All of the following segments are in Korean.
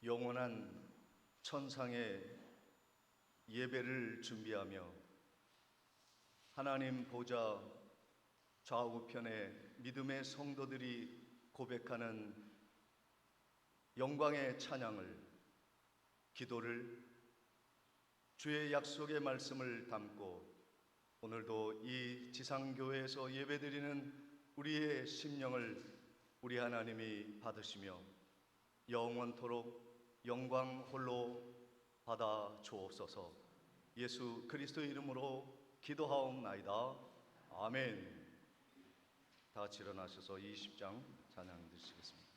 영원한 천상의 예배를 준비하며 하나님 보좌 좌우편에 믿음의 성도들이 고백하는 영광의 찬양을, 기도를, 주의 약속의 말씀을 담고 오늘도 이 지상교회에서 예배드리는 우리의 심령을 우리 하나님이 받으시며 영원토록 영광 홀로 받아 주옵소서. 예수 그리스도의 이름으로 기도하옵나이다. 아멘. 다 같이 일어나셔서 20장 찬양 드리시겠습니다.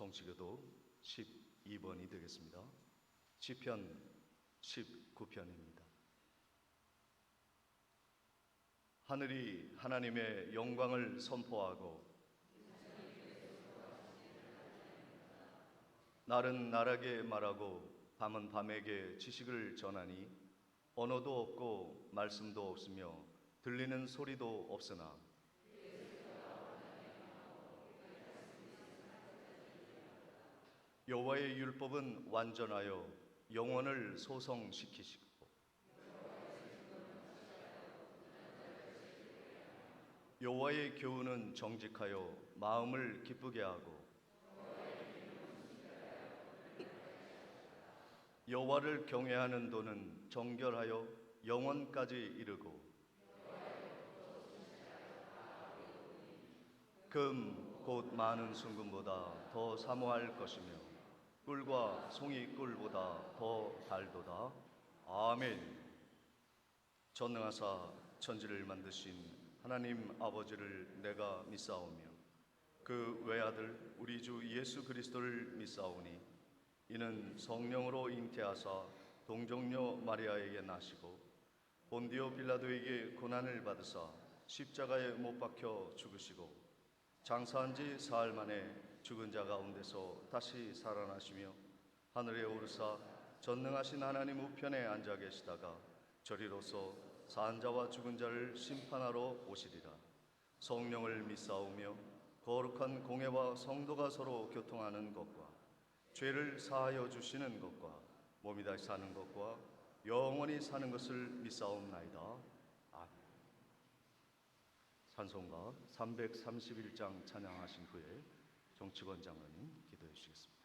성시교도 12번이 되겠습니다. 시편 19편입니다. 하늘이 하나님의 영광을 선포하고 날은 날에게 말하고 밤은 밤에게 지식을 전하니 언어도 없고 말씀도 없으며 들리는 소리도 없으나 여호와의 율법은 완전하여 영혼을 소성시키시고 여호와의 교훈은 정직하여 마음을 기쁘게 하고 여호와를 경외하는 도는 정결하여 영원까지 이르고 금 곧 많은 순금보다 더 사모할 것이며 꿀과 송이 꿀보다 더 달도다. 아멘. 전능하사 천지를 만드신 하나님 아버지를 내가 믿사오며 그 외아들 우리 주 예수 그리스도를 믿사오니 이는 성령으로 잉태하사 동정녀 마리아에게 나시고 본디오 빌라도에게 고난을 받으사 십자가에 못 박혀 죽으시고 장사한 지 사흘 만에 죽은 자 가운데서 다시 살아나시며 하늘에 오르사 전능하신 하나님 우편에 앉아 계시다가 저리로서 산 자와 죽은 자를 심판하러 오시리라. 성령을 믿사오며 거룩한 공회와 성도가 서로 교통하는 것과 죄를 사하여 주시는 것과 몸이 다시 사는 것과 영원히 사는 것을 믿사옵나이다. 아멘. 찬송가 331장 찬양하신 후에 정치권 장로님 기도해 주시겠습니다.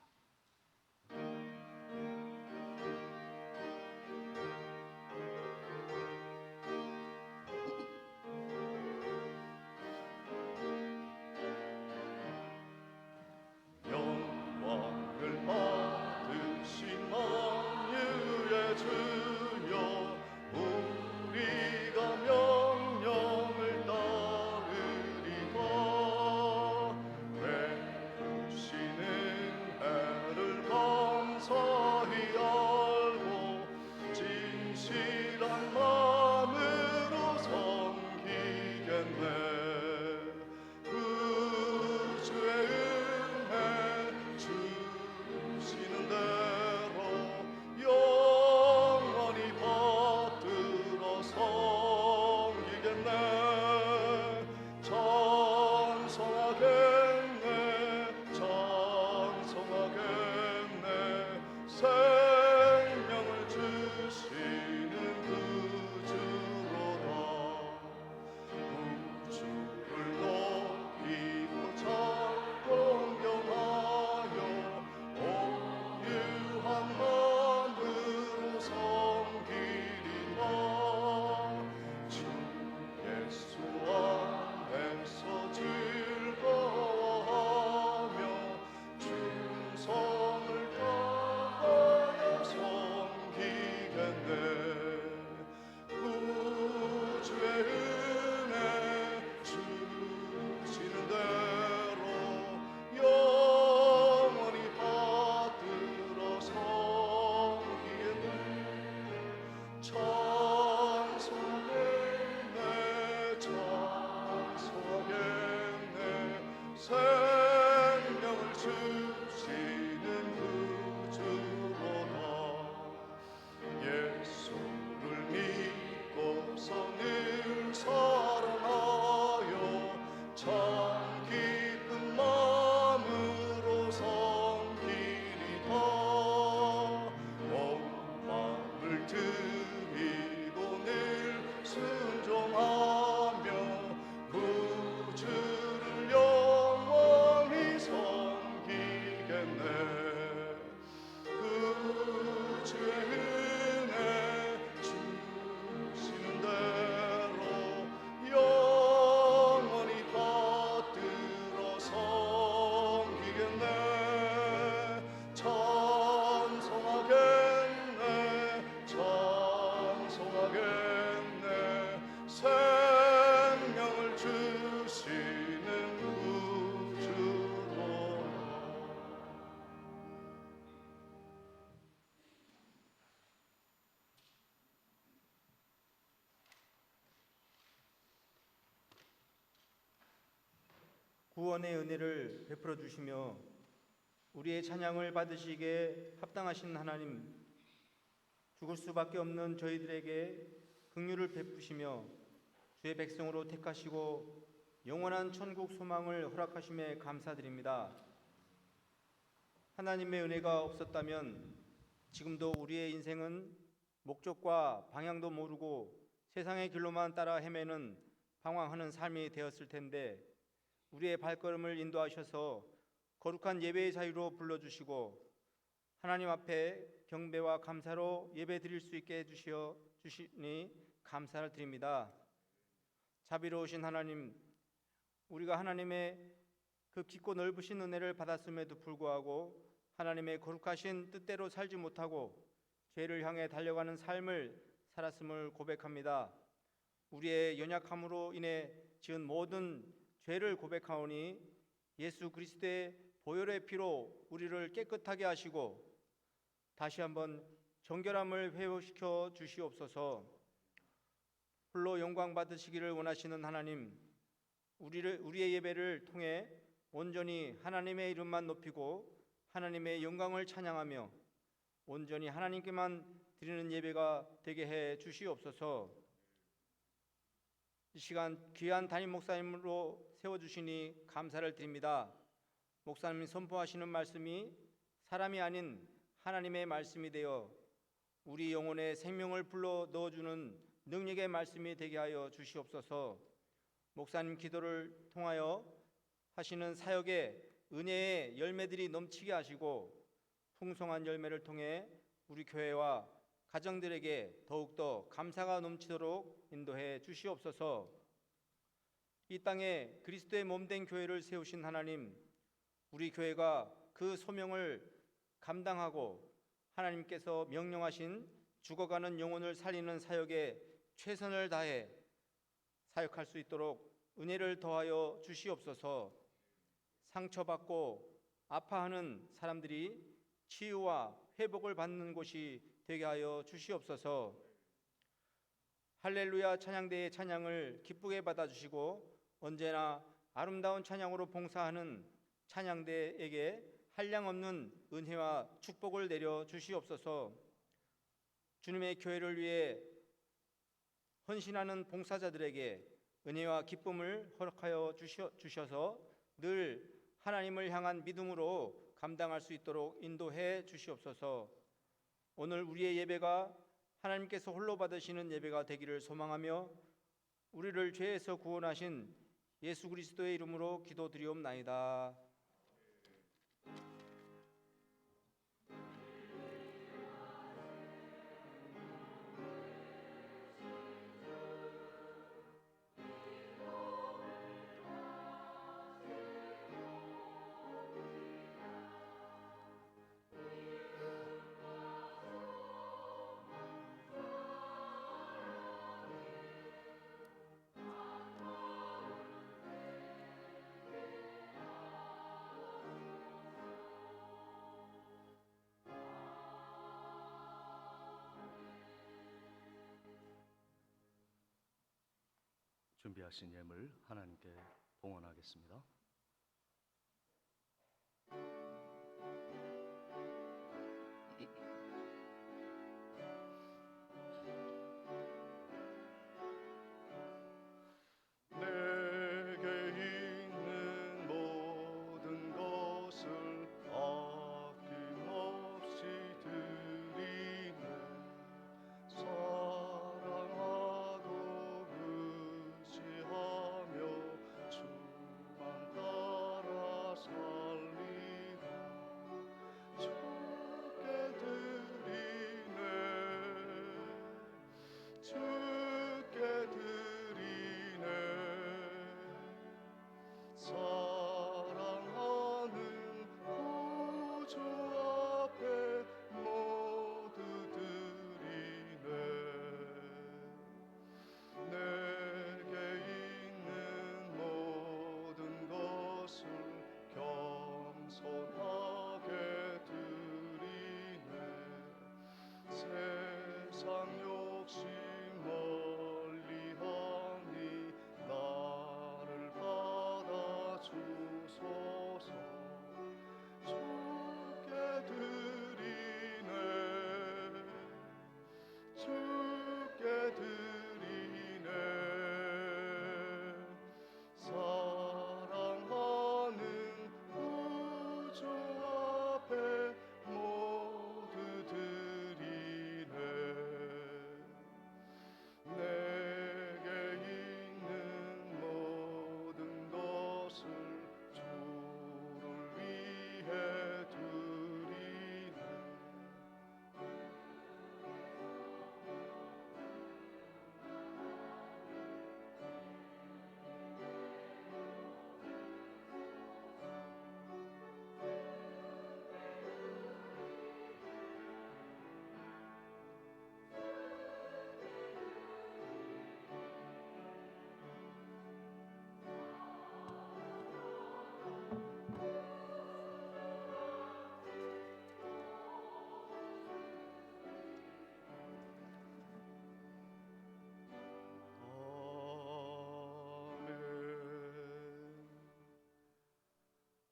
구원의 은혜를 베풀어 주시며 우리의 찬양을 받으시기에 합당하신 하나님, 죽을 수밖에 없는 저희들에게 긍휼을 베푸시며 주의 백성으로 택하시고 영원한 천국 소망을 허락하심에 감사드립니다. 하나님의 은혜가 없었다면 지금도 우리의 인생은 목적과 방향도 모르고 세상의 길로만 따라 헤매는 방황하는 삶이 되었을 텐데, 우리의 발걸음을 인도하셔서 거룩한 예배의 자유로 불러주시고 하나님 앞에 경배와 감사로 예배 드릴 수 있게 주시니 감사를 드립니다. 자비로우신 하나님, 우리가 하나님의 그 깊고 넓으신 은혜를 받았음에도 불구하고 하나님의 거룩하신 뜻대로 살지 못하고 죄를 향해 달려가는 삶을 살았음을 고백합니다. 우리의 연약함으로 인해 지은 모든 죄를 고백하오니 예수 그리스도의 보혈의 피로 우리를 깨끗하게 하시고 다시 한번 정결함을 회복시켜 주시옵소서. 홀로 영광 받으시기를 원하시는 하나님, 우리의 예배를 통해 온전히 하나님의 이름만 높이고 하나님의 영광을 찬양하며 온전히 하나님께만 드리는 예배가 되게 해 주시옵소서. 이 시간 귀한 담임 목사님으로 세워주시니 감사를 드립니다. 목사님이 선포하시는 말씀이 사람이 아닌 하나님의 말씀이 되어 우리 영혼에 생명을 불러 넣어주는 능력의 말씀이 되게 하여 주시옵소서. 목사님 기도를 통하여 하시는 사역에 은혜의 열매들이 넘치게 하시고 풍성한 열매를 통해 우리 교회와 가정들에게 더욱더 감사가 넘치도록 인도해 주시옵소서. 이 땅에 그리스도의 몸된 교회를 세우신 하나님, 우리 교회가 그 소명을 감당하고 하나님께서 명령하신 죽어가는 영혼을 살리는 사역에 최선을 다해 사역할 수 있도록 은혜를 더하여 주시옵소서. 상처받고 아파하는 사람들이 치유와 회복을 받는 곳이 되게 하여 주시옵소서. 할렐루야 찬양대의 찬양을 기쁘게 받아주시고 언제나 아름다운 찬양으로 봉사하는 찬양대에게 한량없는 은혜와 축복을 내려 주시옵소서. 주님의 교회를 위해 헌신하는 봉사자들에게 은혜와 기쁨을 허락하여 주셔서 늘 하나님을 향한 믿음으로 감당할 수 있도록 인도해 주시옵소서. 오늘 우리의 예배가 하나님께서 홀로 받으시는 예배가 되기를 소망하며 우리를 죄에서 구원하신 예수 그리스도의 이름으로 기도드리옵나이다. 준비하신 예물 하나님께 봉헌하겠습니다. 내게 있는 모든 것을 아낌없이 드리네. 사랑하고 의지하며 주만 따라 살리라. 주께 드리네. 주께 드리네. 사랑하는 구주 앞에 모두 드리네. 내게 있는 모든 것을 겸손하게 드리네. 세상 욕심 멀리하니 나를 받아 주소서. 주께 드리네. 주께 드리네. 사랑하는 구주 앞에 모두 드리네. 내게 있는 모든 것을 주를 위해 드리네.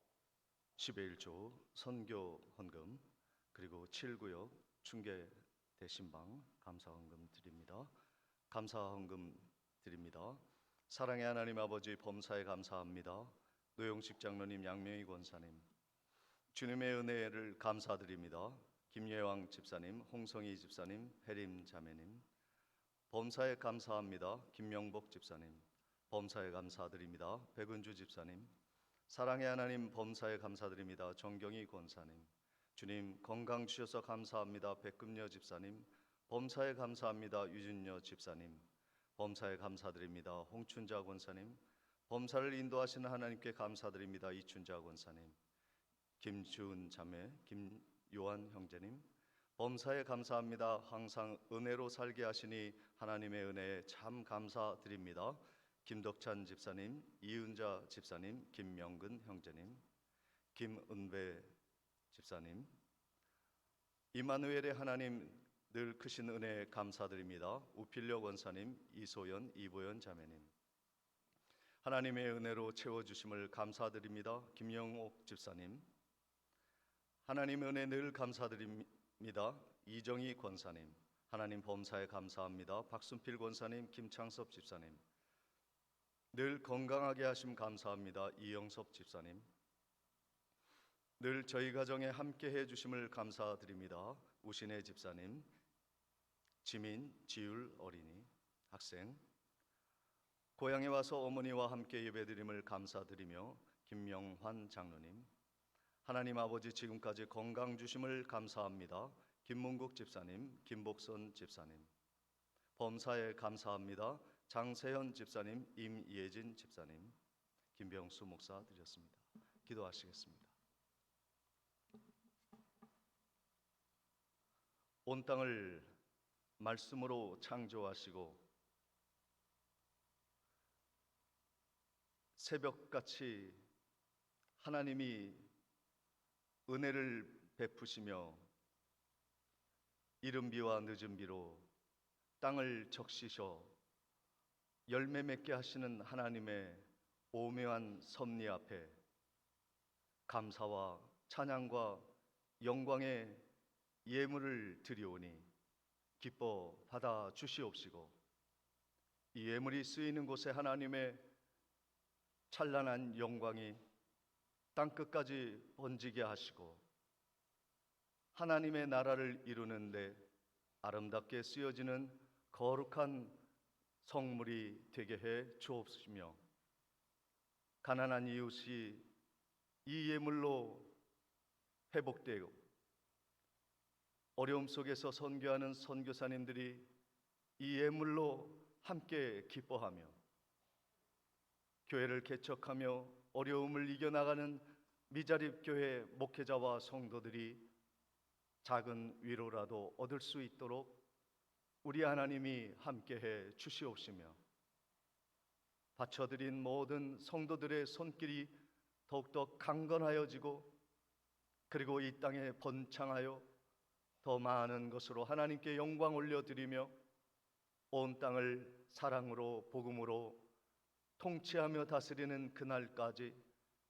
아멘. 11조 선교 헌금 그리고 7구역 중계 대신방 감사 헌금 드립니다. 감사 헌금 드립니다. 사랑의 하나님 아버지 범사에 감사합니다. 노영식 장로님, 양명희 권사님, 주님의 은혜를 감사드립니다. 김예왕 집사님, 홍성희 집사님, 혜림 자매님, 범사에 감사합니다. 김명복 집사님, 범사에 감사드립니다. 백은주 집사님, 사랑의 하나님 범사에 감사드립니다. 정경희 권사님, 주님 건강 주셔서 감사합니다. 백금여 집사님, 범사에 감사합니다. 유준여 집사님, 범사에 감사드립니다. 홍춘자 권사님, 범사를 인도하시는 하나님께 감사드립니다. 이춘자 권사님, 김주은 자매, 김요한 형제님, 범사에 감사합니다. 항상 은혜로 살게 하시니 하나님의 은혜에 참 감사드립니다. 김덕찬 집사님, 이은자 집사님, 김명근 형제님, 김은배 집사님, 이마누엘의 하나님 늘 크신 은혜에 감사드립니다. 우필려 권사님, 이소연, 이보연 자매님, 하나님의 은혜로 채워주심을 감사드립니다. 김영옥 집사님, 하나님의 은혜 늘 감사드립니다. 이정희 권사님, 하나님 범사에 감사합니다. 박순필 권사님, 김창섭 집사님, 늘 건강하게 하심 감사합니다. 이영섭 집사님, 늘 저희 가정에 함께 해주심을 감사드립니다. 우신혜 집사님, 지민, 지율 어린이, 학생, 고향에 와서 어머니와 함께 예배드림을 감사드리며 김명환 장로님, 하나님 아버지 지금까지 건강 주심을 감사합니다. 김문국 집사님, 김복선 집사님, 범사에 감사합니다. 장세현 집사님, 임예진 집사님, 김병수 목사 드렸습니다. 기도하시겠습니다. 온 땅을 말씀으로 창조하시고 새벽같이 하나님이 은혜를 베푸시며 이른 비와 늦은 비로 땅을 적시셔 열매 맺게 하시는 하나님의 오묘한 섭리 앞에 감사와 찬양과 영광의 예물을 드리오니 기뻐 받아 주시옵시고, 이 예물이 쓰이는 곳에 하나님의 찬란한 영광이 땅끝까지 번지게 하시고 하나님의 나라를 이루는데 아름답게 쓰여지는 거룩한 성물이 되게 해 주옵시며, 가난한 이웃이 이 예물로 회복되고 어려움 속에서 선교하는 선교사님들이 이 예물로 함께 기뻐하며 교회를 개척하며 어려움을 이겨나가는 미자립 교회 목회자와 성도들이 작은 위로라도 얻을 수 있도록 우리 하나님이 함께해 주시옵시며, 바쳐드린 모든 성도들의 손길이 더욱더 강건하여지고 그리고 이 땅에 번창하여 더 많은 것으로 하나님께 영광 올려드리며 온 땅을 사랑으로 복음으로 통치하며 다스리는 그날까지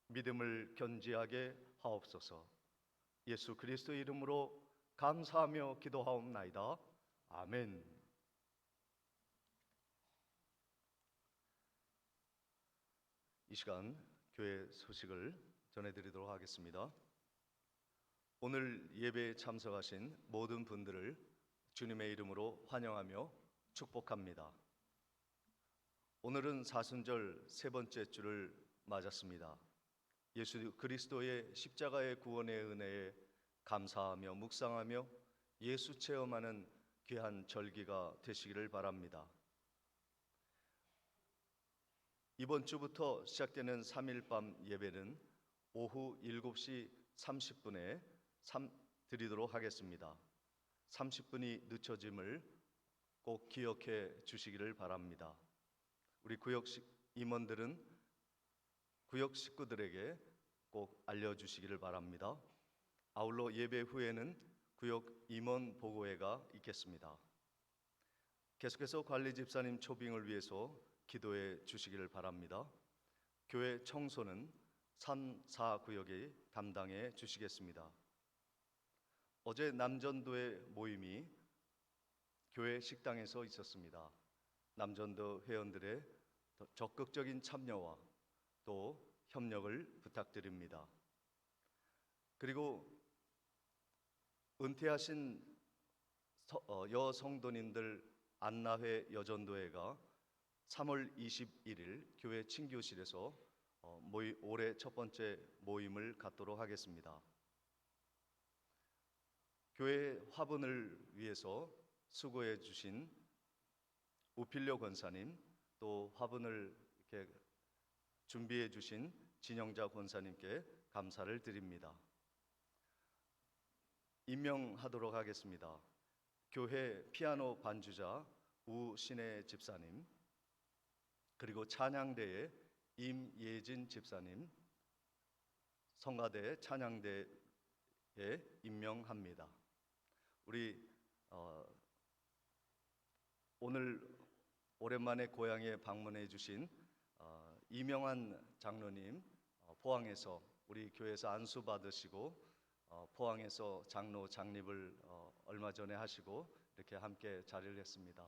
믿음을 견지하게 하옵소서. 예수 그리스도의 이름으로 감사하며 기도하옵나이다. 아멘. 이 시간 교회 소식을 전해드리도록 하겠습니다. 오늘 예배에 참석하신 모든 분들을 주님의 이름으로 환영하며 축복합니다. 오늘은 사순절 세 번째 주를 맞았습니다. 예수 그리스도의 십자가의 구원의 은혜에 감사하며 묵상하며 예수 체험하는 귀한 절기가 되시기를 바랍니다. 이번 주부터 시작되는 3일 밤 예배는 오후 7시 30분에 드리도록 하겠습니다. 30분이 늦춰짐을 꼭 기억해 주시기를 바랍니다. 우리 구역 임원들은 구역 식구들에게 꼭 알려주시기를 바랍니다. 아울러 예배 후에는 구역 임원 보고회가 있겠습니다. 계속해서 관리 집사님 초빙을 위해서 기도해 주시기를 바랍니다. 교회 청소는 3, 4구역이 담당해 주시겠습니다. 어제 남전도의 모임이 교회 식당에서 있었습니다. 남전도 회원들의 적극적인 참여와 또 협력을 부탁드립니다. 그리고 은퇴하신 여성도님들 안나회 여전도회가 3월 21일 교회 친교실에서 올해 첫 번째 모임을 갖도록 하겠습니다. 교회 화분을 위해서 수고해 주신 우필려 권사님, 또 화분을 이렇게 준비해 주신 진영자 권사님께 감사를 드립니다. 임명하도록 하겠습니다. 교회 피아노 반주자 우신혜 집사님, 그리고 찬양대의 임예진 집사님, 성가대 찬양대에 임명합니다. 우리 오늘 오랜만에 고향에 방문해 주신 이명환 장로님, 포항에서 우리 교회에서 안수 받으시고 포항에서 장로 장립을 얼마 전에 하시고 이렇게 함께 자리를 했습니다.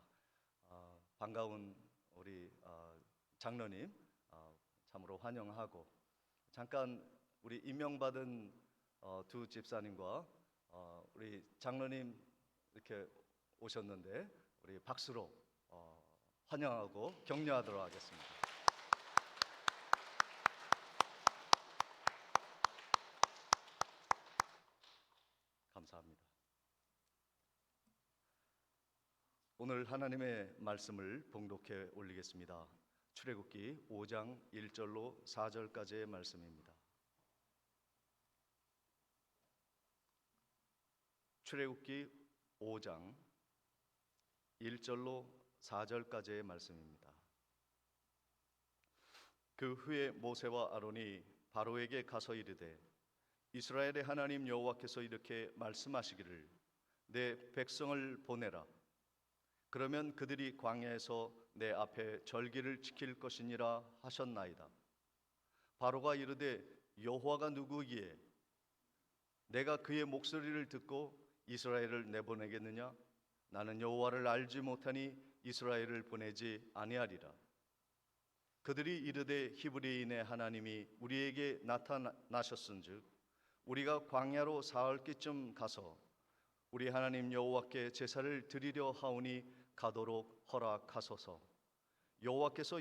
반가운 우리 장로님 참으로 환영하고, 잠깐 우리 임명받은 두 집사님과 우리 장로님 이렇게 오셨는데 우리 박수로 환영하고 격려하도록 하겠습니다. 감사합니다. 오늘 하나님의 말씀을 봉독해 올리겠습니다. 출애굽기 5장 1절로 4절까지의 말씀입니다. 출애굽기 5장 1절로 4절까지의 말씀입니다. 그 후에 모세와 아론이 바로에게 가서 이르되, 이스라엘의 하나님 여호와께서 이렇게 말씀하시기를, 내 백성을 보내라. 그러면 그들이 광야에서 내 앞에 절기를 지킬 것이니라 하셨나이다. 바로가 이르되, 여호와가 누구기에 내가 그의 목소리를 듣고 이스라엘을 내보내겠느냐? 나는 여호와를 알지 못하니 이스라엘을 보내지 아니하리라. 그들이 이르되, 히브리인의 하나님이 우리에게 나타나셨은즉 우리가 광야로 사흘기쯤 가서 우리 하나님 여호와께 제사를 드리려 하오니 가도록 허락하소서. 여호와께서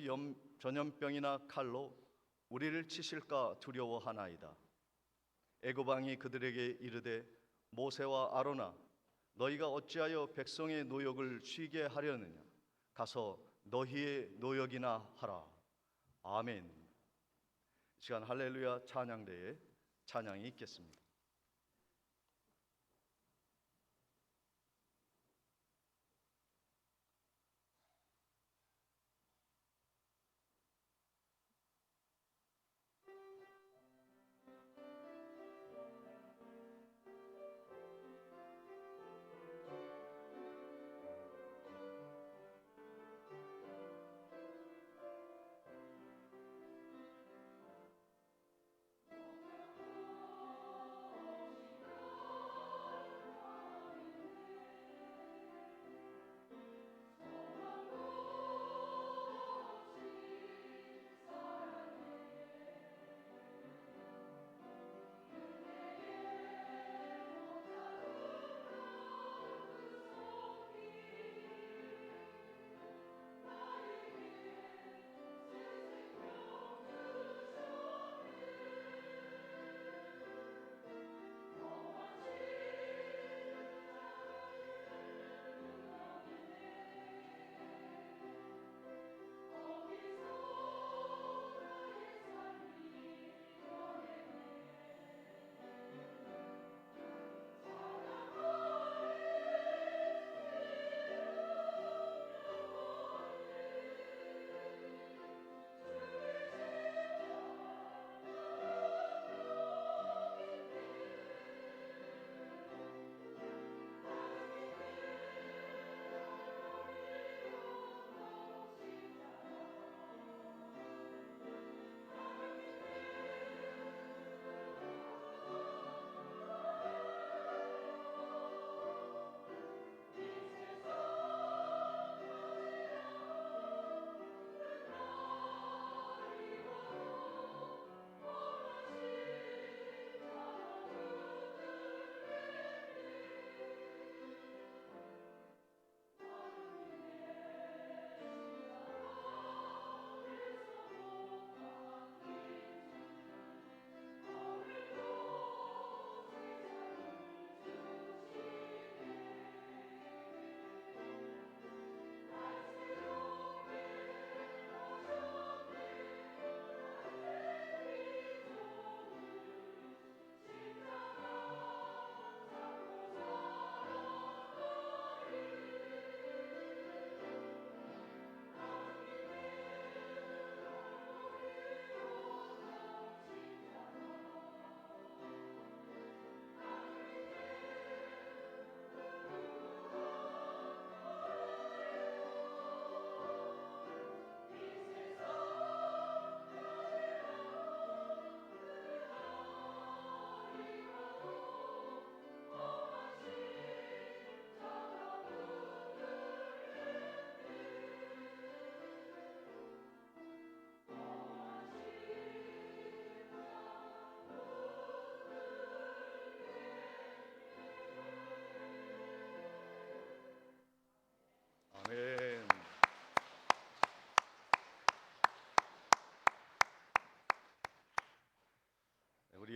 전염병이나 칼로 우리를 치실까 두려워하나이다. 애굽 왕이 그들에게 이르되, 모세와 아론아, 너희가 어찌하여 백성의 노역을 쉬게 하려느냐? 가서 너희의 노역이나 하라. 아멘. 이 시간 할렐루야 찬양대에 찬양이 있겠습니다.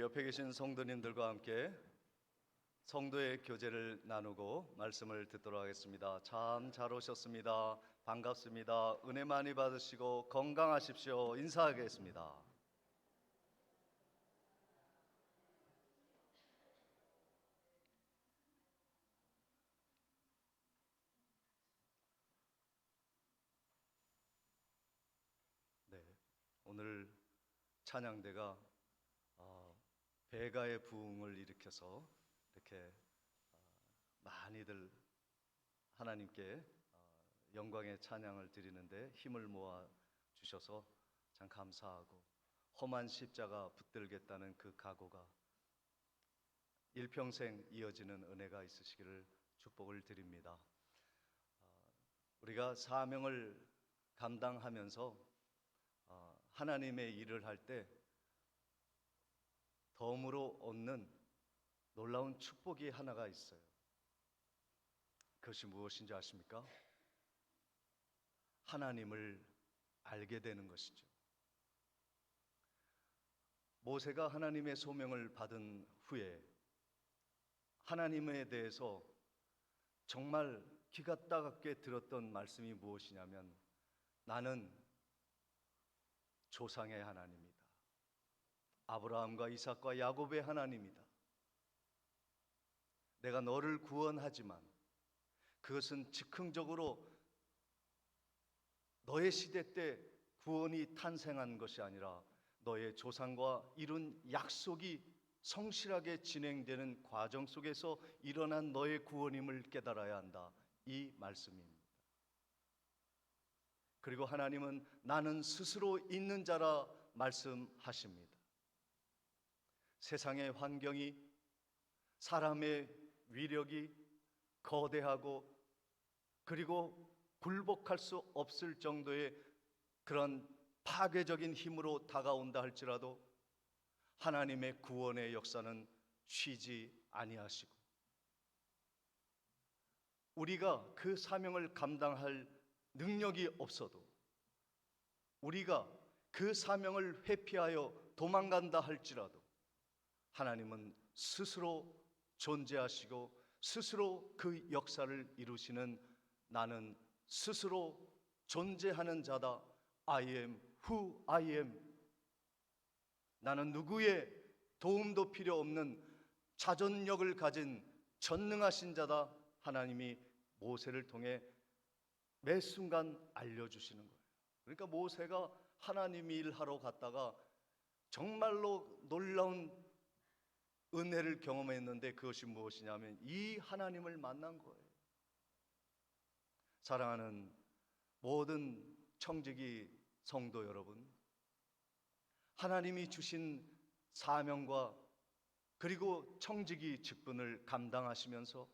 옆에 계신 성도님들과 함께 성도의 교제를 나누고 말씀을 듣도록 하겠습니다. 참 잘 오셨습니다. 반갑습니다. 은혜 많이 받으시고 건강하십시오. 인사하겠습니다. 네, 오늘 찬양대가 배가의 부흥을 일으켜서 이렇게 많이들 하나님께 영광의 찬양을 드리는데 힘을 모아 주셔서 참 감사하고, 험한 십자가 붙들겠다는 그 각오가 일평생 이어지는 은혜가 있으시기를 축복을 드립니다. 우리가 사명을 감당하면서 하나님의 일을 할 때 덤으로 얻는 놀라운 축복이 하나가 있어요. 그것이 무엇인지 아십니까? 하나님을 알게 되는 것이죠. 모세가 하나님의 소명을 받은 후에 하나님에 대해서 정말 기가 따갑게 들었던 말씀이 무엇이냐면, 나는 조상의 하나님이다. 아브라함과 이삭과 야곱의 하나님이다. 내가 너를 구원하지만 그것은 즉흥적으로 너의 시대 때 구원이 탄생한 것이 아니라 너의 조상과 이룬 약속이 성실하게 진행되는 과정 속에서 일어난 너의 구원임을 깨달아야 한다. 이 말씀입니다. 그리고 하나님은 나는 스스로 있는 자라 말씀하십니다. 세상의 환경이, 사람의 위력이 거대하고 그리고 굴복할 수 없을 정도의 그런 파괴적인 힘으로 다가온다 할지라도 하나님의 구원의 역사는 쉬지 아니하시고, 우리가 그 사명을 감당할 능력이 없어도, 우리가 그 사명을 회피하여 도망간다 할지라도 하나님은 스스로 존재하시고 스스로 그 역사를 이루시는, 나는 스스로 존재하는 자다. I am who I am. 나는 누구의 도움도 필요 없는 자존력을 가진 전능하신 자다. 하나님이 모세를 통해 매 순간 알려주시는 거예요. 그러니까 모세가 하나님 일하러 갔다가 정말로 놀라운 은혜를 경험했는데, 그것이 무엇이냐면 이 하나님을 만난 거예요. 사랑하는 모든 청지기 성도 여러분, 하나님이 주신 사명과 그리고 청지기 직분을 감당하시면서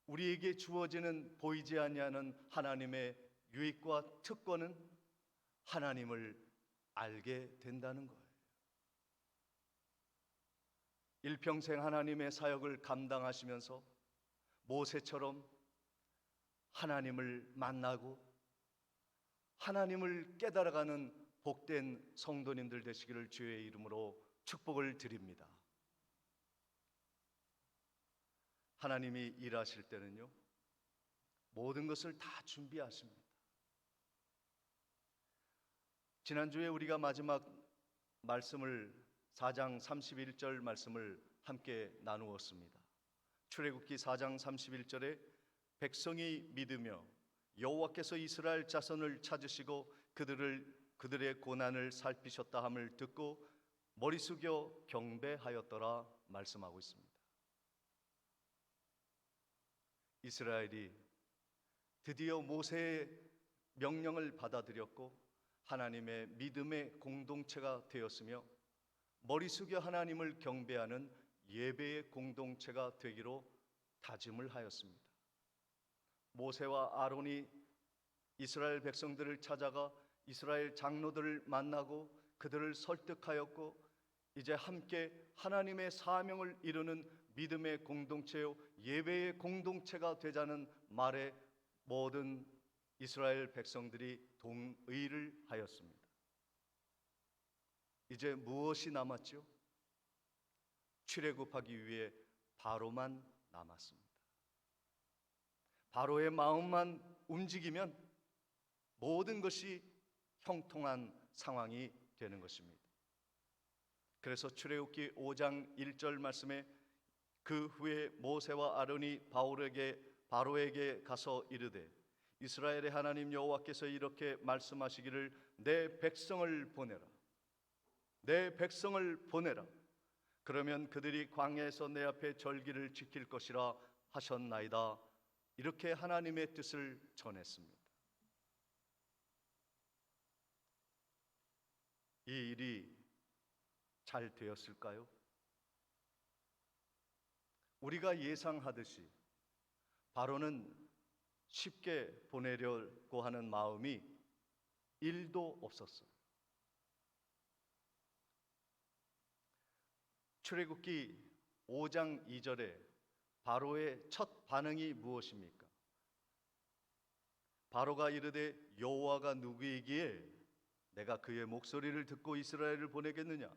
우리에게 주어지는 보이지 아니하는 하나님의 유익과 특권은 하나님을 알게 된다는 거예요. 일평생 하나님의 사역을 감당하시면서 모세처럼 하나님을 만나고 하나님을 깨달아가는 복된 성도님들 되시기를 주의 이름으로 축복을 드립니다. 하나님이 일하실 때는요, 모든 것을 다 준비하십니다. 지난주에 우리가 마지막 말씀을 4장 31절 말씀을 함께 나누었습니다. 출애굽기 4장 31절에 백성이 믿으며 여호와께서 이스라엘 자손을 찾으시고 그들의 고난을 살피셨다 함을 듣고 머리 숙여 경배하였더라 말씀하고 있습니다. 이스라엘이 드디어 모세의 명령을 받아들였고 하나님의 믿음의 공동체가 되었으며 머리 숙여 하나님을 경배하는 예배의 공동체가 되기로 다짐을 하였습니다. 모세와 아론이 이스라엘 백성들을 찾아가 이스라엘 장로들을 만나고 그들을 설득하였고, 이제 함께 하나님의 사명을 이루는 믿음의 공동체요 예배의 공동체가 되자는 말에 모든 이스라엘 백성들이 동의를 하였습니다. 이제 무엇이 남았죠? 출애굽하기 위해 바로만 남았습니다. 바로의 마음만 움직이면 모든 것이 형통한 상황이 되는 것입니다. 그래서 출애굽기 5장 1절 말씀에 그 후에 모세와 아론이 바로에게 가서 이르되 이스라엘의 하나님 여호와께서 이렇게 말씀하시기를 내 백성을 보내라. 내 백성을 보내라. 그러면 그들이 광야에서 내 앞에 절기를 지킬 것이라 하셨나이다. 이렇게 하나님의 뜻을 전했습니다. 이 일이 잘 되었을까요? 우리가 예상하듯이 바로는 쉽게 보내려고 하는 마음이 1도 없었어요. 출애굽기 5장 2절에 바로의 첫 반응이 무엇입니까? 바로가 이르되 여호와가 누구이기에 내가 그의 목소리를 듣고 이스라엘을 보내겠느냐?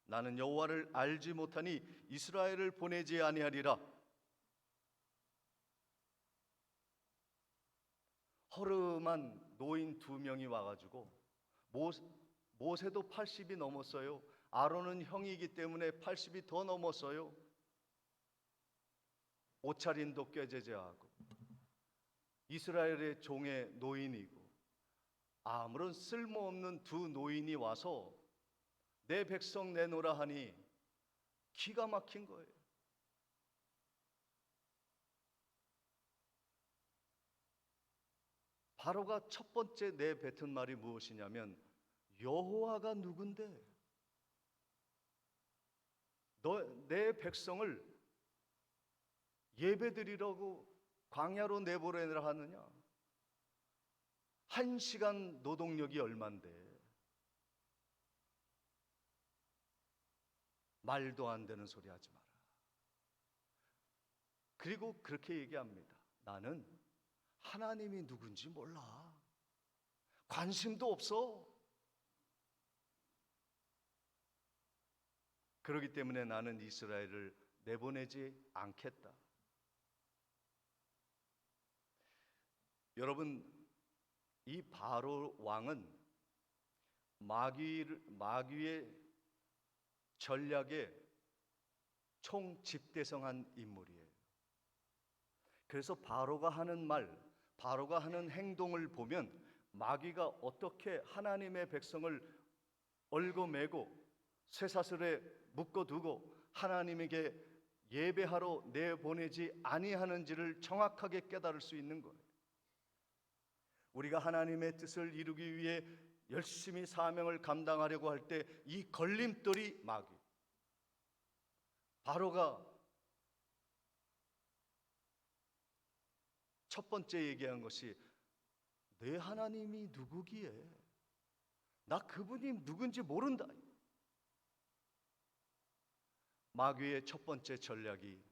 나는 여호와를 알지 못하니 이스라엘을 보내지 아니하리라. 허름한 노인 2명이 와가지고 모세도 80이 넘었어요. 아론은 형이기 때문에 80이 더 넘었어요. 옷차림도 꾀제제하고 이스라엘의 종의 노인이고 아무런 쓸모없는 2 노인이 와서 내 백성 내놓으라 하니 기가 막힌 거예요. 바로가 첫 번째 내뱉은 말이 무엇이냐면 여호와가 누군데 내 백성을 예배드리라고 광야로 내보내라 하느냐? 1시간 노동력이 얼만데 말도 안 되는 소리 하지 마라. 그리고 그렇게 얘기합니다. 나는 하나님이 누군지 몰라. 관심도 없어. 그렇기 때문에 나는 이스라엘을 내보내지 않겠다. 여러분, 이 바로 왕은 마귀의 전략에 총집대성한 인물이에요. 그래서 바로가 하는 말, 바로가 하는 행동을 보면 마귀가 어떻게 하나님의 백성을 얽어매고 쇠사슬에 묶어두고 하나님에게 예배하러 내보내지 아니하는지를 정확하게 깨달을 수 있는 거예요. 우리가 하나님의 뜻을 이루기 위해 열심히 사명을 감당하려고 할 때 이 걸림돌이 마귀. 바로가 첫 번째 얘기한 것이 내 하나님이 누구기에 나 그분이 누군지 모른다. 마귀의 첫 번째 전략이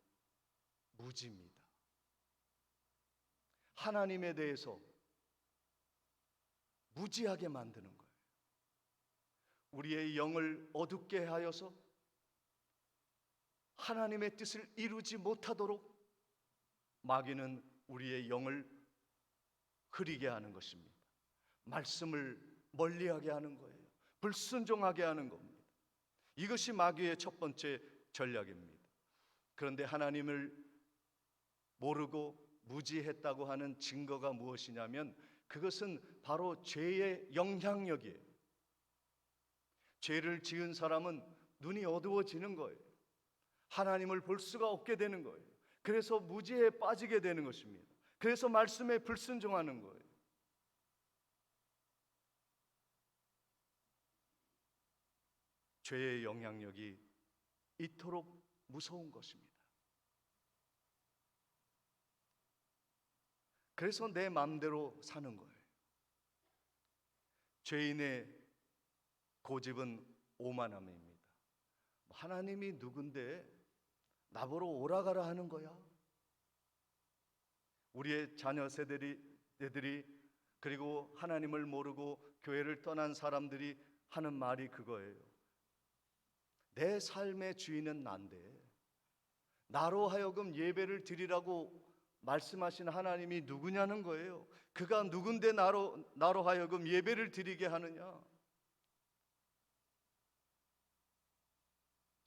무지입니다. 하나님에 대해서 무지하게 만드는 거예요. 우리의 영을 어둡게 하여서 하나님의 뜻을 이루지 못하도록 마귀는 우리의 영을 흐리게 하는 것입니다. 말씀을 멀리하게 하는 거예요. 불순종하게 하는 겁니다. 이것이 마귀의 첫 번째 전략입니다. 그런데 하나님을 모르고 무지했다고 하는 증거가 무엇이냐면 그것은 바로 죄의 영향력이에요. 죄를 지은 사람은 눈이 어두워지는 거예요. 하나님을 볼 수가 없게 되는 거예요. 그래서 무지에 빠지게 되는 것입니다. 그래서 말씀에 불순종하는 거예요. 죄의 영향력이 이토록 무서운 것입니다. 그래서 내 마음대로 사는 거예요. 죄인의 고집은 오만함입니다. 하나님이 누군데 나보러 오라가라 하는 거야? 우리의 자녀 세대들이 그리고 하나님을 모르고 교회를 떠난 사람들이 하는 말이 그거예요. 내 삶의 주인은 난데 나로 하여금 예배를 드리라고 말씀하신 하나님이 누구냐는 거예요. 그가 누군데 나로 하여금 예배를 드리게 하느냐?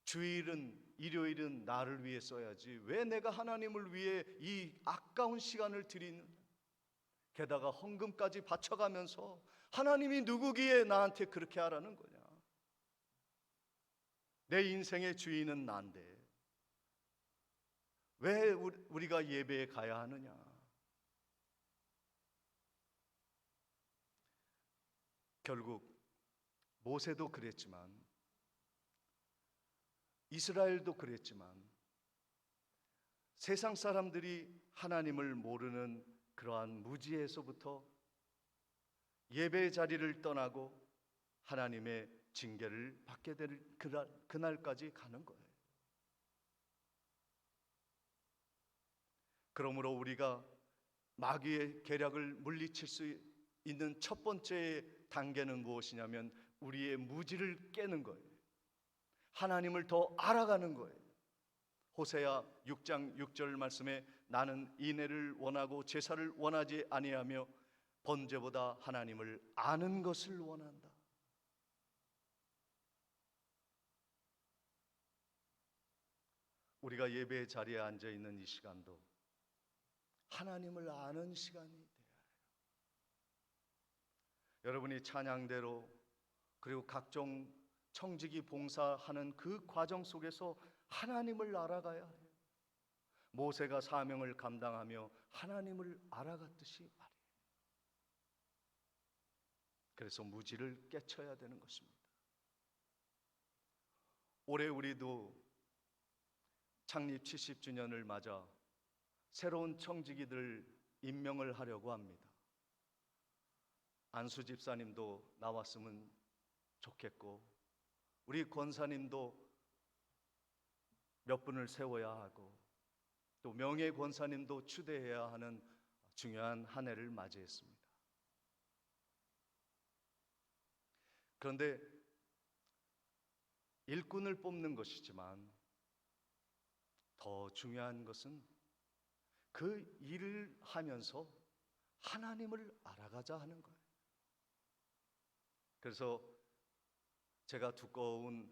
주일은, 일요일은 나를 위해 써야지 왜 내가 하나님을 위해 이 아까운 시간을 드리는, 게다가 헌금까지 바쳐가면서 하나님이 누구기에 나한테 그렇게 하라는 거냐? 내 인생의 주인은 난데 왜 우리가 예배에 가야 하느냐? 결국 모세도 그랬지만, 이스라엘도 그랬지만, 세상 사람들이 하나님을 모르는 그러한 무지에서부터 예배의 자리를 떠나고 하나님의 징계를 받게 될 그날까지 가는 거예요. 그러므로 우리가 마귀의 계략을 물리칠 수 있는 첫 번째 단계는 무엇이냐면 우리의 무지를 깨는 거예요. 하나님을 더 알아가는 거예요. 호세아 6장 6절 말씀에 나는 인애를 원하고 제사를 원하지 아니하며 번제보다 하나님을 아는 것을 원한다. 우리가 예배의 자리에 앉아 있는 이 시간도 하나님을 아는 시간이 되어야 해요. 여러분이 찬양대로 그리고 각종 청지기 봉사하는 그 과정 속에서 하나님을 알아가야 해요. 모세가 사명을 감당하며 하나님을 알아갔듯이 말이에요. 그래서 무지를 깨쳐야 되는 것입니다. 올해 우리도 창립 70주년을 맞아 새로운 청지기들 임명을 하려고 합니다. 안수 집사님도 나왔으면 좋겠고, 우리 권사님도 몇 분을 세워야 하고, 또 명예 권사님도 추대해야 하는 중요한 한 해를 맞이했습니다. 그런데 일꾼을 뽑는 것이지만 더 중요한 것은 그 일을 하면서 하나님을 알아가자 하는 거예요. 그래서 제가 두꺼운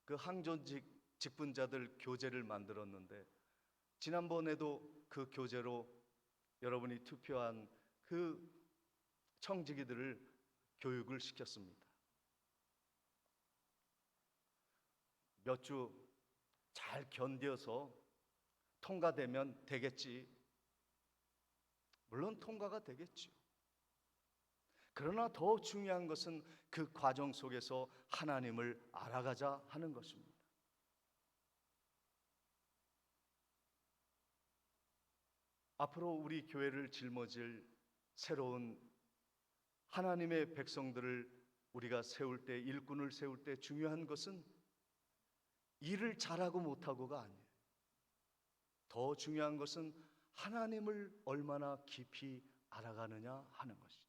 그 항존직 직분자들 교재를 만들었는데, 지난번에도 그 교재로 여러분이 투표한 그 청지기들을 교육을 시켰습니다. 몇 주 잘 견뎌서 통과되면 되겠지. 물론 통과가 되겠죠. 그러나 더 중요한 것은 그 과정 속에서 하나님을 알아가자 하는 것입니다. 앞으로 우리 교회를 짊어질 새로운 하나님의 백성들을 우리가 세울 때, 일꾼을 세울 때 중요한 것은 일을 잘하고 못하고가 아니에요. 더 중요한 것은 하나님을 얼마나 깊이 알아가느냐 하는 것이죠.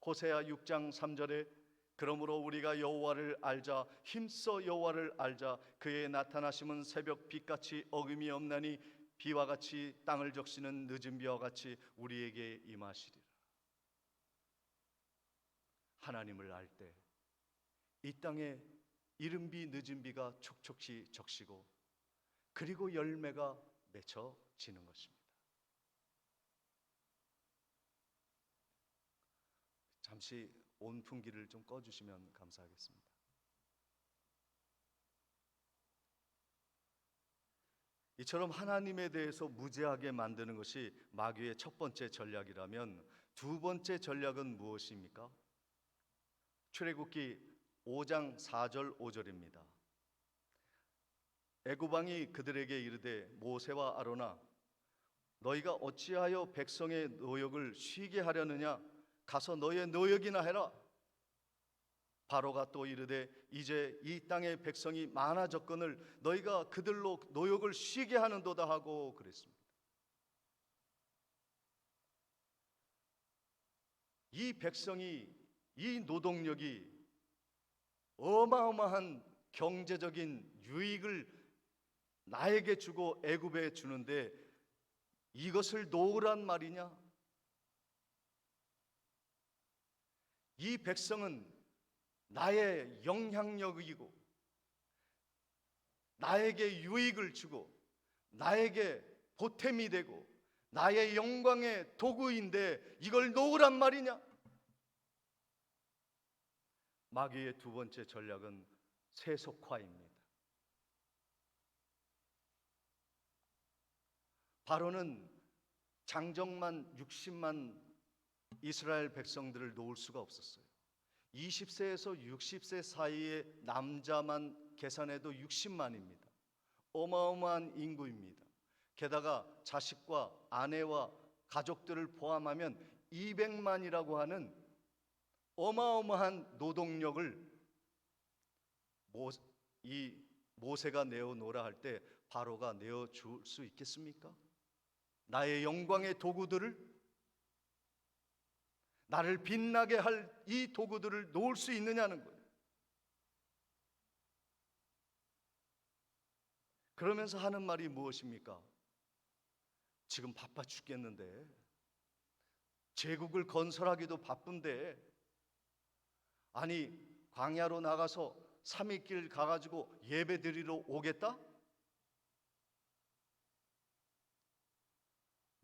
호세아 6장 3절에 그러므로 우리가 여호와를 알자, 힘써 여호와를 알자. 그의 나타나심은 새벽 빛같이 어김이 없나니 비와 같이 땅을 적시는 늦은 비와 같이 우리에게 임하시리라. 하나님을 알 때 이 땅에 이른 비 늦은 비가 촉촉히 적시고 그리고 열매가 맺혀지는 것입니다. 잠시 온풍기를 좀 꺼주시면 감사하겠습니다. 이처럼 하나님에 대해서 무지하게 만드는 것이 마귀의 첫 번째 전략이라면, 두 번째 전략은 무엇입니까? 출애굽기 5장 4절 5절입니다. 애굽왕이 그들에게 이르되 모세와 아론아 너희가 어찌하여 백성의 노역을 쉬게 하려느냐? 가서 너의 노역이나 해라. 바로가 또 이르되 이제 이 땅의 백성이 많아졌거늘 너희가 그들로 노역을 쉬게 하는도다 하고 그랬습니다. 이 백성이, 이 노동력이 어마어마한 경제적인 유익을 나에게 주고 애굽에 주는데 이것을 놓으란 말이냐? 이 백성은 나의 영향력이고 나에게 유익을 주고 나에게 보탬이 되고 나의 영광의 도구인데 이걸 놓으란 말이냐? 마귀의 두 번째 전략은 세속화입니다. 바로는 장정만 60만 이스라엘 백성들을 놓을 수가 없었어요. 20세에서 60세 사이의 남자만 계산해도 60만입니다. 어마어마한 인구입니다. 게다가 자식과 아내와 가족들을 포함하면 200만이라고 하는 어마어마한 노동력을 모세가 내어놓으라 할 때 바로가 내어줄 수 있겠습니까? 나의 영광의 도구들을, 나를 빛나게 할 이 도구들을 놓을 수 있느냐는 거예요. 그러면서 하는 말이 무엇입니까? 지금 바빠 죽겠는데, 제국을 건설하기도 바쁜데, 아니 광야로 나가서 3일 길 가가지고 예배 드리러 오겠다?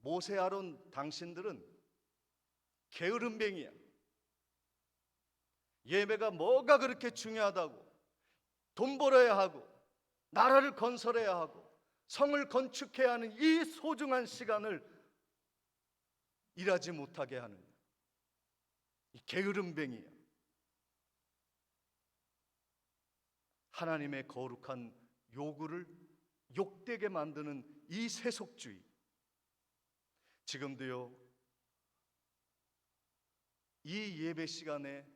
모세 아론 당신들은 게으름뱅이야. 예배가 뭐가 그렇게 중요하다고, 돈 벌어야 하고 나라를 건설해야 하고 성을 건축해야 하는 이 소중한 시간을 일하지 못하게 하는 이 게으름뱅이야. 하나님의 거룩한 요구를 욕되게 만드는 이 세속주의, 지금도요 이 예배 시간에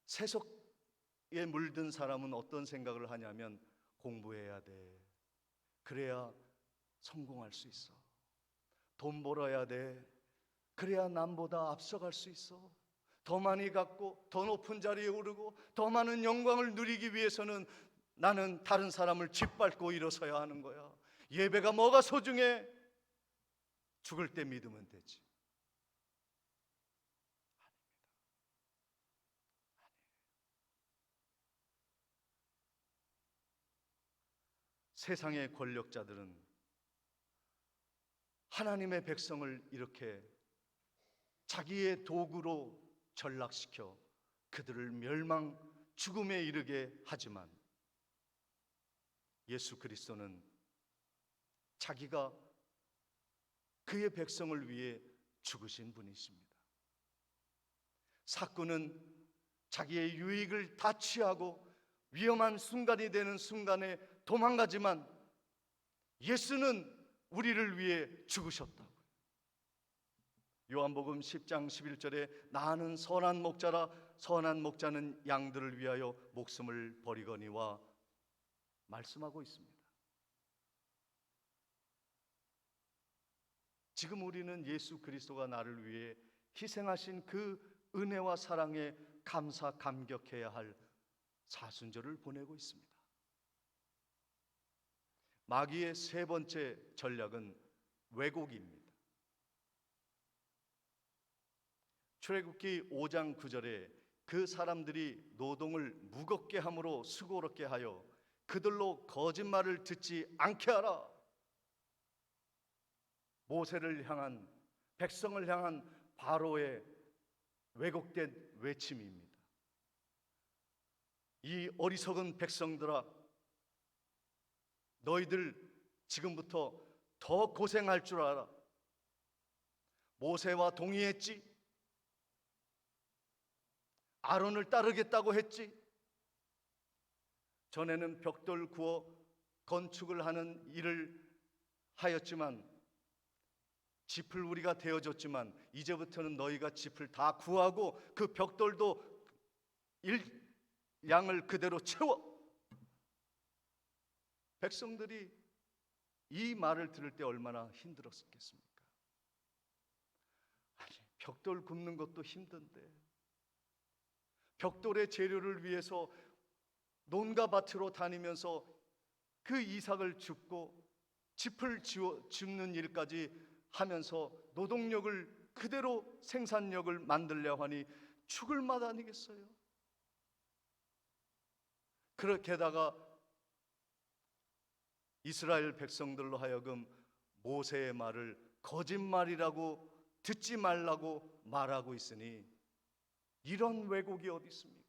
세속에 물든 사람은 어떤 생각을 하냐면 공부해야 돼. 그래야 성공할 수 있어. 돈 벌어야 돼. 그래야 남보다 앞서갈 수 있어. 더 많이 갖고 더 높은 자리에 오르고 더 많은 영광을 누리기 위해서는 나는 다른 사람을 짓밟고 일어서야 하는 거야. 예배가 뭐가 소중해? 죽을 때 믿으면 되지. 세상의 권력자들은 하나님의 백성을 이렇게 자기의 도구로 전락시켜 그들을 멸망, 죽음에 이르게 하지만 예수 그리스도는 자기가 그의 백성을 위해 죽으신 분이십니다. 사꾼은 자기의 유익을 다 취하고 위험한 순간이 되는 순간에 도망가지만 예수는 우리를 위해 죽으셨다고요. 요한복음 10장 11절에 나는 선한 목자라 선한 목자는 양들을 위하여 목숨을 버리거니와 말씀하고 있습니다. 지금 우리는 예수 그리스도가 나를 위해 희생하신 그 은혜와 사랑에 감사 감격해야 할 사순절을 보내고 있습니다. 마귀의 세 번째 전략은 왜곡입니다. 출애굽기 5장 9절에 그 사람들이 노동을 무겁게 함으로 수고롭게 하여 그들로 거짓말을 듣지 않게 하라. 모세를 향한, 백성을 향한 바로의 왜곡된 외침입니다. 이 어리석은 백성들아, 너희들 지금부터 더 고생할 줄 알아. 모세와 동의했지? 아론을 따르겠다고 했지? 전에는 벽돌 구워 건축을 하는 일을 하였지만, 짚을 우리가 되어줬지만 이제부터는 너희가 짚을 다 구하고 그 벽돌도 양을 그대로 채워. 백성들이 이 말을 들을 때 얼마나 힘들었겠습니까? 아니, 벽돌 굽는 것도 힘든데 벽돌의 재료를 위해서 논과 밭으로 다니면서 그 이삭을 줍고 짚을 줍는 일까지 하면서 노동력을 그대로 생산력을 만들려 하니 죽을 맛 아니겠어요? 그렇게다가 이스라엘 백성들로 하여금 모세의 말을 거짓말이라고 듣지 말라고 말하고 있으니 이런 왜곡이 어디 있습니까?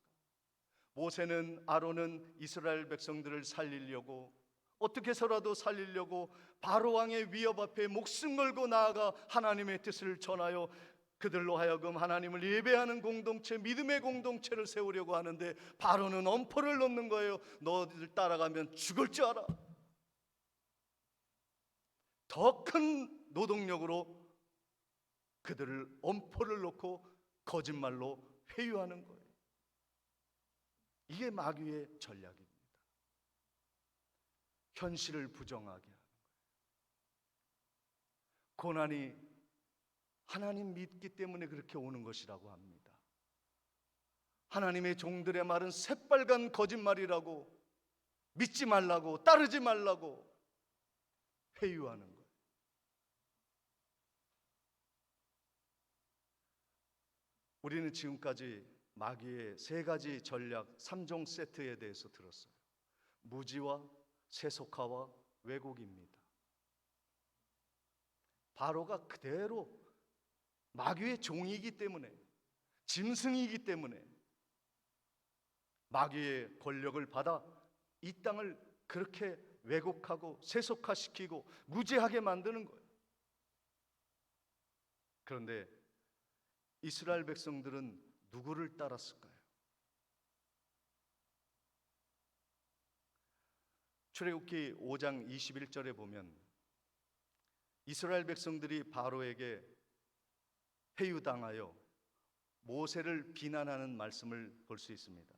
모세는 아론은 이스라엘 백성들을 살리려고 어떻게 해서라도 살리려고 바로 왕의 위협 앞에 목숨 걸고 나아가 하나님의 뜻을 전하여 그들로 하여금 하나님을 예배하는 공동체, 믿음의 공동체를 세우려고 하는데 바로는 엄포를 놓는 거예요. 너희들 따라가면 죽을 줄 알아. 더 큰 노동력으로 그들을 엄포를 놓고 거짓말로 회유하는 거예요. 이게 마귀의 전략입니다. 현실을 부정하게 하는 거예요. 고난이 하나님 믿기 때문에 그렇게 오는 것이라고 합니다. 하나님의 종들의 말은 새빨간 거짓말이라고, 믿지 말라고, 따르지 말라고 회유하는 거예요. 우리는 지금까지 마귀의 세 가지 전략 3종 세트에 대해서 들었어요. 무지와 세속화와 왜곡입니다. 바로가 그대로 마귀의 종이기 때문에, 짐승이기 때문에 마귀의 권력을 받아 이 땅을 그렇게 왜곡하고 세속화시키고 무지하게 만드는 거예요. 그런데 이스라엘 백성들은 누구를 따랐을까요? 출애굽기 5장 21절에 보면 이스라엘 백성들이 바로에게 회유당하여 모세를 비난하는 말씀을 볼 수 있습니다.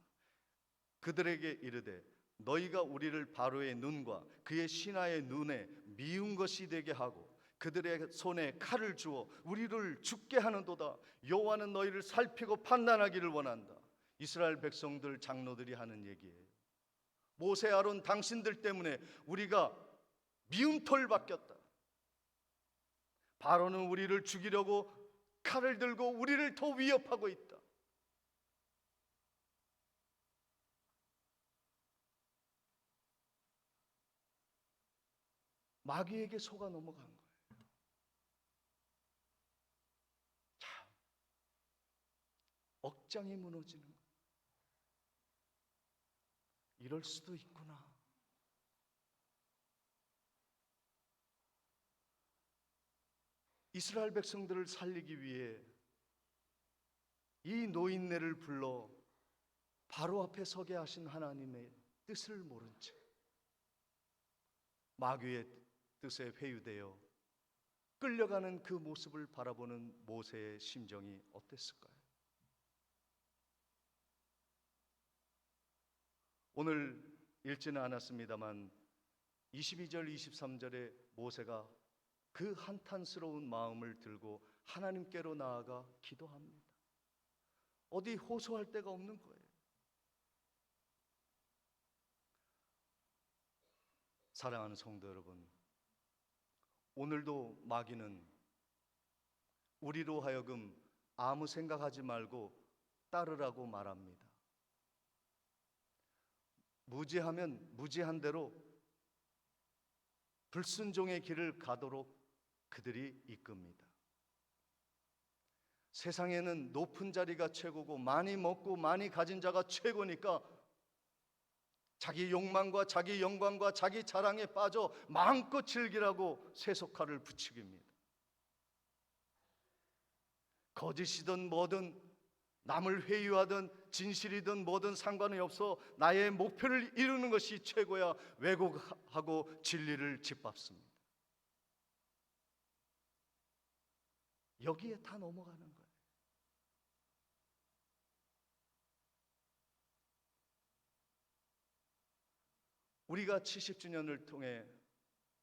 그들에게 이르되 너희가 우리를 바로의 눈과 그의 신하의 눈에 미운 것이 되게 하고 그들의 손에 칼을 주어 우리를 죽게 하는도다. 여호와는 너희를 살피고 판단하기를 원한다. 이스라엘 백성들 장로들이 하는 얘기예요. 모세 아론 당신들 때문에 우리가 미운 털 박혔다. 바로는 우리를 죽이려고 칼을 들고 우리를 더 위협하고 있다. 마귀에게 속아 넘어간 거예요. 참, 억장이 무너지는 거예요. 이럴 수도 있구나. 이스라엘 백성들을 살리기 위해 이 노인네를 불러 바로 앞에 서게 하신 하나님의 뜻을 모른 채 마귀의 뜻에 회유되어 끌려가는 그 모습을 바라보는 모세의 심정이 어땠을까요? 오늘 읽지는 않았습니다만 22절 23절에 모세가 그 한탄스러운 마음을 들고 하나님께로 나아가 기도합니다. 어디 호소할 데가 없는 거예요. 사랑하는 성도 여러분, 오늘도 마귀는 우리로 하여금 아무 생각하지 말고 따르라고 말합니다. 무지하면 무지한 대로 불순종의 길을 가도록 그들이 이끕니다. 세상에는 높은 자리가 최고고 많이 먹고 많이 가진 자가 최고니까 자기 욕망과 자기 영광과 자기 자랑에 빠져 마음껏 즐기라고 세속화를 부추깁니다. 거짓이든 뭐든 남을 회유하든 진실이든 뭐든 상관이 없어 나의 목표를 이루는 것이 최고야. 왜곡하고 진리를 짓밟습니다. 여기에 다 넘어가는 거예요. 우리가 70주년을 통해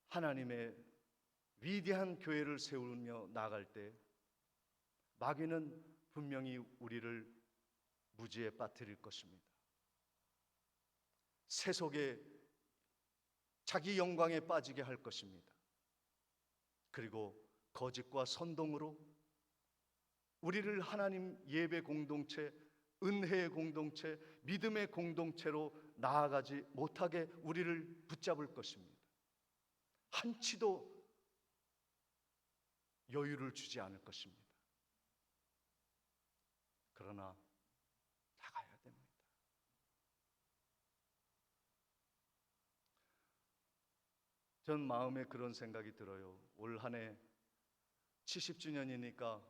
하나님의 위대한 교회를 세우며 나갈 때 마귀는 분명히 우리를 무지에 빠뜨릴 것입니다. 세속의 자기 영광에 빠지게 할 것입니다. 그리고 거짓과 선동으로 우리를 하나님 예배 공동체, 은혜의 공동체, 믿음의 공동체로 나아가지 못하게 우리를 붙잡을 것입니다. 한치도 여유를 주지 않을 것입니다. 그러나 나가야 됩니다. 전 마음에 그런 생각이 들어요. 올 한 해 70주년이니까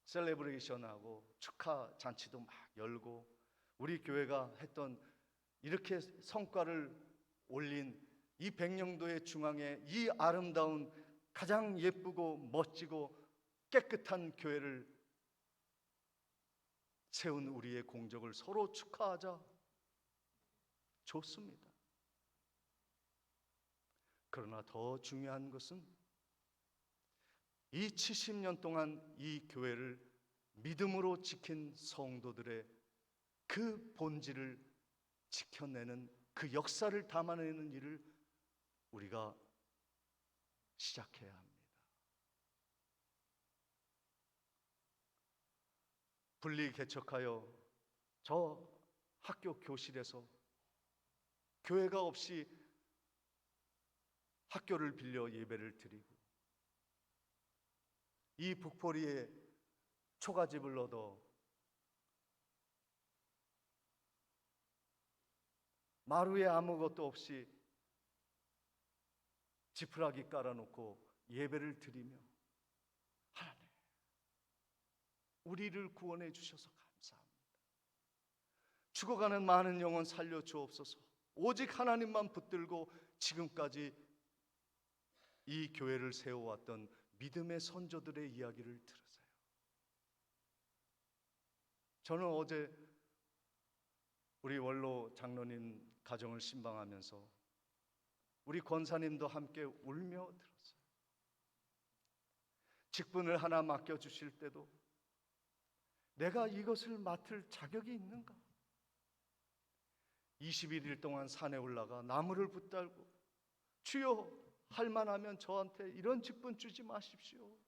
셀레브레이션하고 축하 잔치도 막 열고, 우리 교회가 했던 이렇게 성과를 올린 이 백령도의 중앙에 이 아름다운 가장 예쁘고 멋지고 깨끗한 교회를 세운 우리의 공적을 서로 축하하자. 좋습니다. 그러나 더 중요한 것은 이 70년 동안 이 교회를 믿음으로 지킨 성도들의 그 본질을 지켜내는, 그 역사를 담아내는 일을 우리가 시작해야 합니다. 분리 개척하여 저 학교 교실에서 교회가 없이 학교를 빌려 예배를 드리고, 이 북포리에 초가집을 얻어 마루에 아무것도 없이 지푸라기 깔아놓고 예배를 드리며, 하나님 우리를 구원해 주셔서 감사합니다. 죽어가는 많은 영혼 살려 주옵소서. 오직 하나님만 붙들고 지금까지 이 교회를 세워왔던 믿음의 선조들의 이야기를 들으세요. 저는 어제 우리 원로 장로님 가정을 신방하면서 우리 권사님도 함께 울며 들었어요. 직분을 하나 맡겨주실 때도 내가 이것을 맡을 자격이 있는가? 21일 동안 산에 올라가 나무를 붙들고, 주여 할만하면 저한테 이런 직분 주지 마십시오.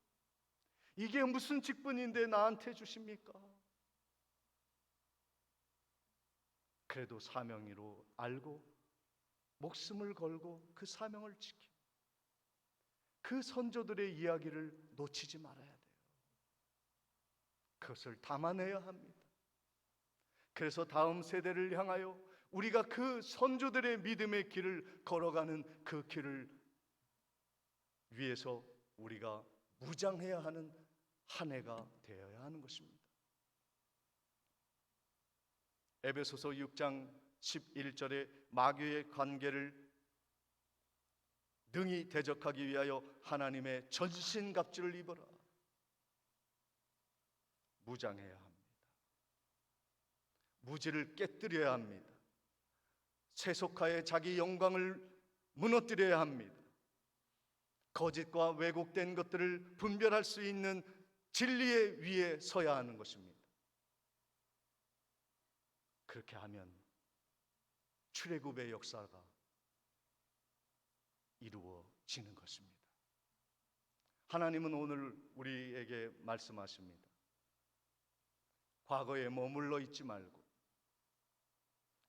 이게 무슨 직분인데 나한테 주십니까? 그래도 사명으로 알고 목숨을 걸고 그 사명을 지키, 그 선조들의 이야기를 놓치지 말아야 돼요. 그것을 담아내야 합니다. 그래서 다음 세대를 향하여 우리가 그 선조들의 믿음의 길을 걸어가는 그 길을 위해서 우리가 무장해야 하는 한 해가 되어야 하는 것입니다. 에베소서 6장 11절에 마귀의 관계를 능히 대적하기 위하여 하나님의 전신갑주를 입어라. 무장해야 합니다. 무지를 깨뜨려야 합니다. 세속화의 자기 영광을 무너뜨려야 합니다. 거짓과 왜곡된 것들을 분별할 수 있는 진리의 위에 서야 하는 것입니다. 그렇게 하면 출애굽의 역사가 이루어지는 것입니다. 하나님은 오늘 우리에게 말씀하십니다. 과거에 머물러 있지 말고,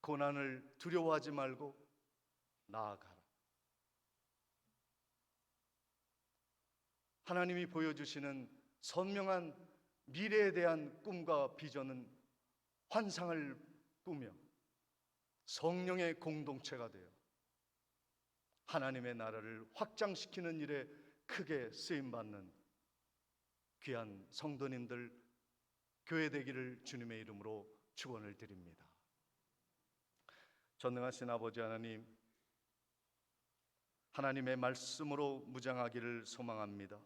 고난을 두려워하지 말고 나아가라. 하나님이 보여주시는 선명한 미래에 대한 꿈과 비전은 환상을 꾸며 성령의 공동체가 되어 하나님의 나라를 확장시키는 일에 크게 쓰임받는 귀한 성도님들 교회 되기를 주님의 이름으로 축원을 드립니다. 전능하신 아버지 하나님, 하나님의 말씀으로 무장하기를 소망합니다.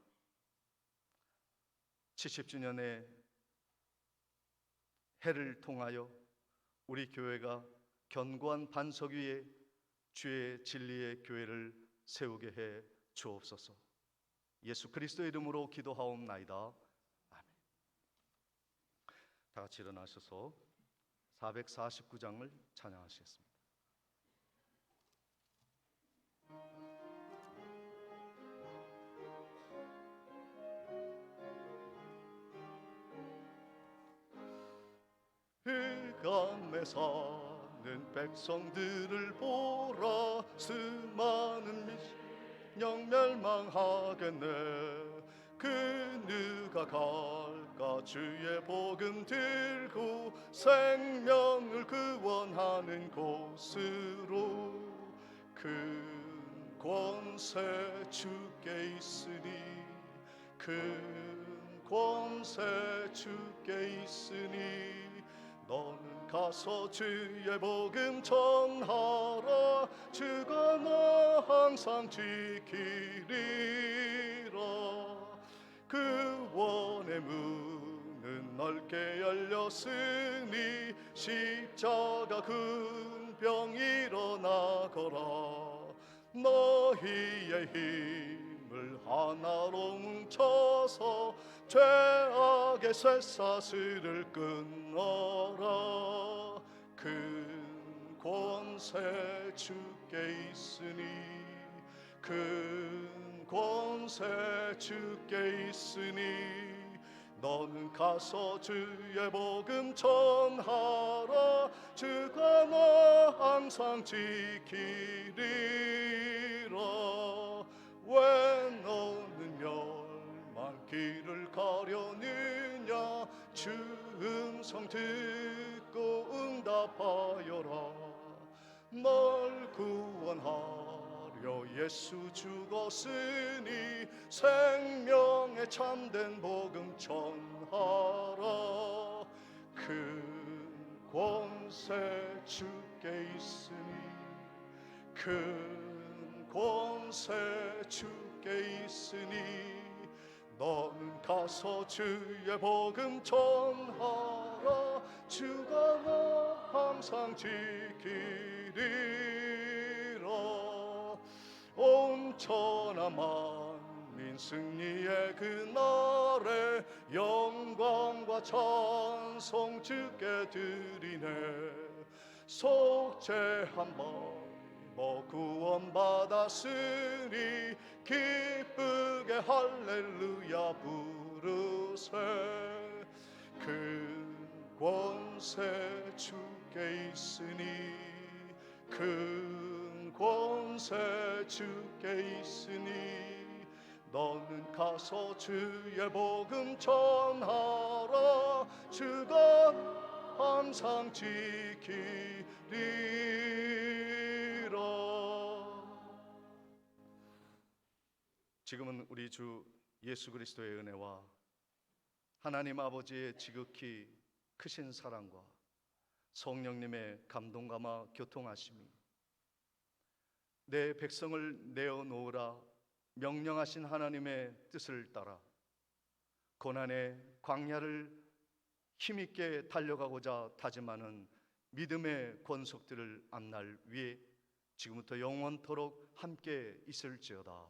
70주년의 해를 통하여 우리 교회가 견고한 반석 위에 주의 진리의 교회를 세우게 해 주옵소서. 예수 그리스도의 이름으로 기도하옵나이다. 아멘. 다 같이 일어나셔서 449장을 찬양하시겠습니다. 사는 백성들을 보라. 수많은 민영 멸망하겠네. 그 누가 갈까? 주의 복음 들고 생명을 구원하는 곳으로. 큰 권세 주께 있으니, 큰 권세 주께 있으니, 너는 가서 주의 복음 전하라. 주가 너 항상 지키리라. 그 원의 문은 넓게 열렸으니, 십자가 군병 일어나거라. 너희의 힘을 하나로 뭉쳐서 죄악의 쇠사슬을 끊어라. 큰 권세 주께 있으니, 큰 권세 주께 있으니, 너는 가서 주의 복음 전하라. 주가 너 항상 지키리라. 왜 너는 멸망길을 가려느냐? 주 음성 듣고 응답하여라. 널 구원하려 예수 죽었으니, 생명의 참된 복음 전하라. 큰 권세 주께 있으니, 큰 권세 주께 있으니, 너는 가서 주의 복음 전하라. 주가 너 항상 지키리라. 온 천하 만민 승리의 그날에 영광과 찬송 주께 드리네. 속죄한 바 구원받았으니, 기쁘게 할렐루야 부르세. 큰 권세 주께 있으니, 큰 권세 주께 있으니, 너는 가서 주의 복음 전하라. 주가 항상 지키리라. 지금은 우리 주 예수 그리스도의 은혜와 하나님 아버지의 지극히 크신 사랑과 성령님의 감동감화 교통하심이, 내 백성을 내어놓으라 명령하신 하나님의 뜻을 따라 고난의 광야를 힘있게 달려가고자 다짐하는 믿음의 권속들을 앞날 위에 지금부터 영원토록 함께 있을지어다.